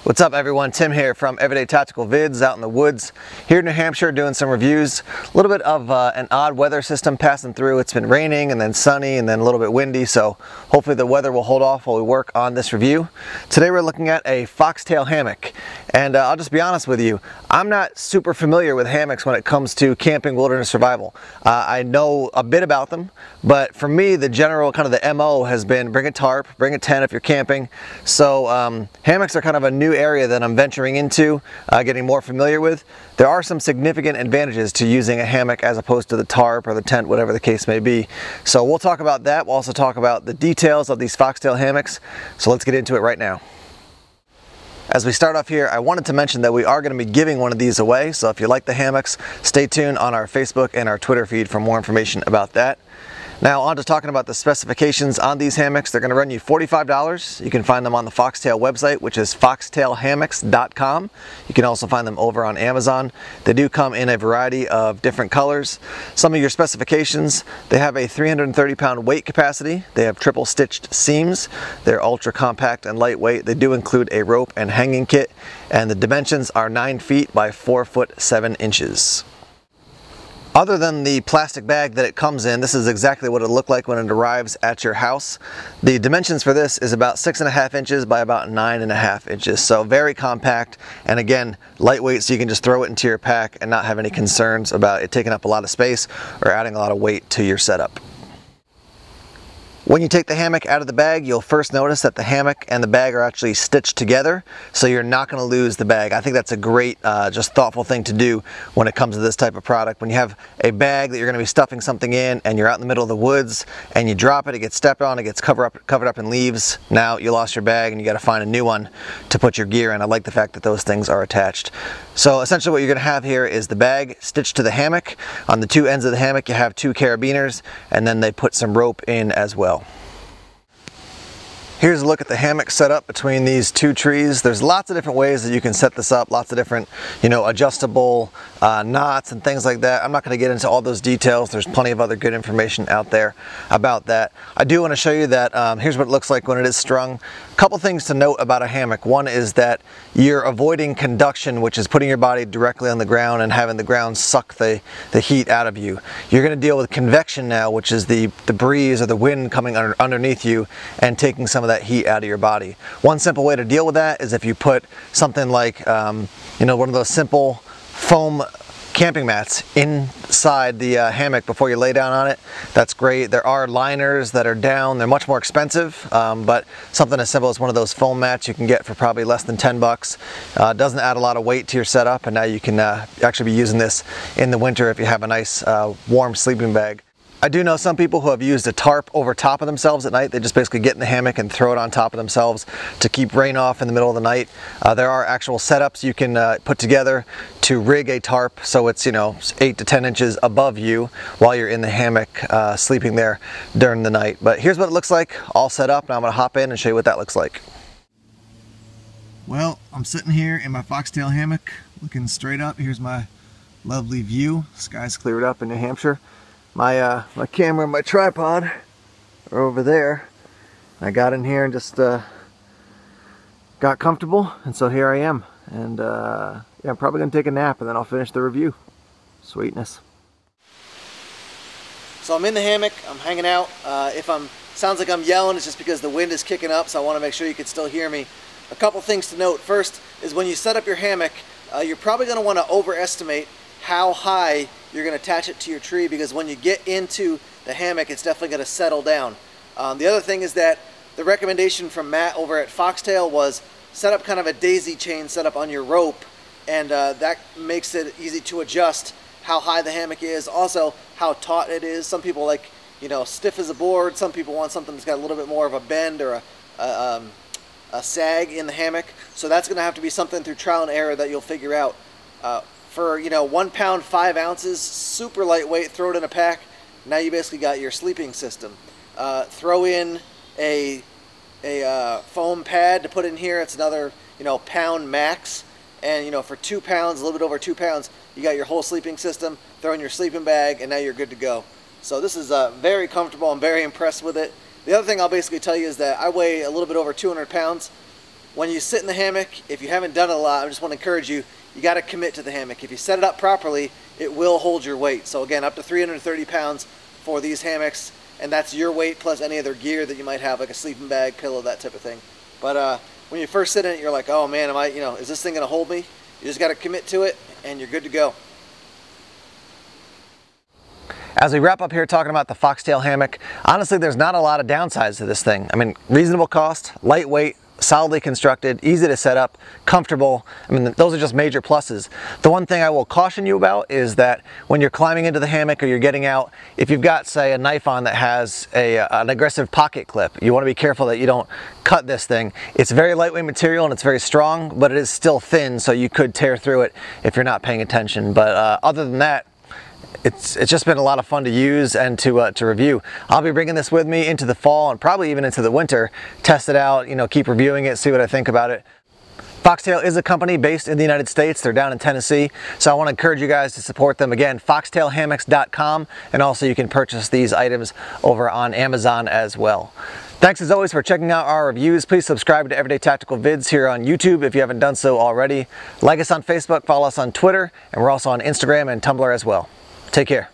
What's up everyone, Tim here from Everyday Tactical Vids out in the woods here in New Hampshire doing some reviews. A little bit of an odd weather system passing through. It's been raining and then sunny and then a little bit windy, so hopefully the weather will hold off while we work on this review. Today we're looking at a foxtail hammock, and I'll just be honest with you, I'm not super familiar with hammocks when it comes to camping wilderness survival. I know a bit about them, but for me the general kind of the MO has been bring a tarp, bring a tent if you're camping. So hammocks are kind of a new area that I'm venturing into, getting more familiar with. There are some significant advantages to using a hammock as opposed to the tarp or the tent, whatever the case may be. So we'll talk about that. We'll also talk about the details of these foxtail hammocks. So let's get into it right now. As we start off here, I wanted to mention that we are going to be giving one of these away. So if you like the hammocks, stay tuned on our Facebook and our Twitter feed for more information about that. Now on to talking about the specifications on these hammocks. They're going to run you $45. You can find them on the Foxtail website, which is foxtailhammocks.com. You can also find them over on Amazon. They do come in a variety of different colors. Some of your specifications: they have a 330-pound weight capacity. They have triple stitched seams. They're ultra compact and lightweight. They do include a rope and hanging kit, and the dimensions are 9 feet by 4 foot 7 inches. Other than the plastic bag that it comes in, this is exactly what it'll look like when it arrives at your house. The dimensions for this is about 6.5 inches by about 9.5 inches. So very compact, and again, lightweight, so you can just throw it into your pack and not have any concerns about it taking up a lot of space or adding a lot of weight to your setup. When you take the hammock out of the bag, you'll first notice that the hammock and the bag are actually stitched together, so you're not going to lose the bag. I think that's a great, just thoughtful thing to do when it comes to this type of product. When you have a bag that you're going to be stuffing something in and you're out in the middle of the woods and you drop it, it gets stepped on, it gets covered up in leaves. Now you lost your bag and you got to find a new one to put your gear in. I like the fact that those things are attached. So essentially what you're going to have here is the bag stitched to the hammock. On the two ends of the hammock you have 2 carabiners, and then they put some rope in as well. Here's a look at the hammock setup between these 2 trees. There's lots of different ways that you can set this up, lots of different, adjustable knots and things like that. I'm not going to get into all those details. There's plenty of other good information out there about that. I do want to show you that here's what it looks like when it is strung. A couple things to note about a hammock. One is that you're avoiding conduction, which is putting your body directly on the ground and having the ground suck the heat out of you. You're going to deal with convection now, which is the breeze or the wind coming underneath you and taking some of that heat out of your body. One simple way to deal with that is if you put something like one of those simple foam camping mats inside the hammock before you lay down on it. That's great. There are liners that are down. They're much more expensive, but something as simple as one of those foam mats you can get for probably less than 10 bucks. Doesn't add a lot of weight to your setup, and now you can actually be using this in the winter if you have a nice warm sleeping bag. I do know some people who have used a tarp over top of themselves at night. They just basically get in the hammock and throw it on top of themselves to keep rain off in the middle of the night. There are actual setups you can put together to rig a tarp so it's 8 to 10 inches above you while you're in the hammock sleeping there during the night. But here's what it looks like all set up. Now I'm going to hop in and show you what that looks like. Well, I'm sitting here in my foxtail hammock looking straight up. Here's my lovely view. Sky's cleared up in New Hampshire. My camera and my tripod are over there. I got in here and just got comfortable, and so here I am. And yeah, I'm probably gonna take a nap and then I'll finish the review. Sweetness. So I'm in the hammock, I'm hanging out. If sounds like I'm yelling, it's just because the wind is kicking up, so I want to make sure you can still hear me. A couple things to note. First is when you set up your hammock, you're probably going to want to overestimate how high you're going to attach it to your tree, because when you get into the hammock it's definitely going to settle down. The other thing is that the recommendation from Matt over at Foxtail was set up kind of a daisy chain setup on your rope, and that makes it easy to adjust how high the hammock is, also how taut it is. Some people like stiff as a board, some people want something that's got a little bit more of a bend or a sag in the hammock, so that's going to have to be something through trial and error that you'll figure out. For 1 pound 5 ounces, super lightweight, throw it in a pack. Now you basically got your sleeping system. Throw in a foam pad to put in here. It's another pound max, and for 2 pounds, a little bit over 2 pounds, you got your whole sleeping system. Throw in your sleeping bag, and now you're good to go. So this is very comfortable. I'm very impressed with it. The other thing I'll basically tell you is that I weigh a little bit over 200 pounds. when you sit in the hammock, if you haven't done it a lot, I just want to encourage you, you got to commit to the hammock. If you set it up properly, it will hold your weight. So again, up to 330 pounds for these hammocks, and that's your weight plus any other gear that you might have, like a sleeping bag, pillow, that type of thing. But when you first sit in it, you're like, oh man, is this thing going to hold me? You just got to commit to it, and you're good to go. As we wrap up here talking about the Foxtail hammock, honestly, there's not a lot of downsides to this thing. I mean, reasonable cost, lightweight, solidly constructed, easy to set up, comfortable. I mean, those are just major pluses. The one thing I will caution you about is that when you're climbing into the hammock or you're getting out, if you've got, say, a knife on that has an aggressive pocket clip, you want to be careful that you don't cut this thing. It's very lightweight material and it's very strong, but it is still thin, so you could tear through it if you're not paying attention. But other than that, it's just been a lot of fun to use and to review. I'll be bringing this with me into the fall and probably even into the winter, test it out, keep reviewing it, see what I think about it. Foxtail is a company based in the United States. They're down in Tennessee, so I want to encourage you guys to support them. Again, foxtailhammocks.com, and also you can purchase these items over on Amazon as well. Thanks as always for checking out our reviews. Please subscribe to Everyday Tactical Vids here on YouTube if you haven't done so already. Like us on Facebook, follow us on Twitter, and we're also on Instagram and Tumblr as well. Take care.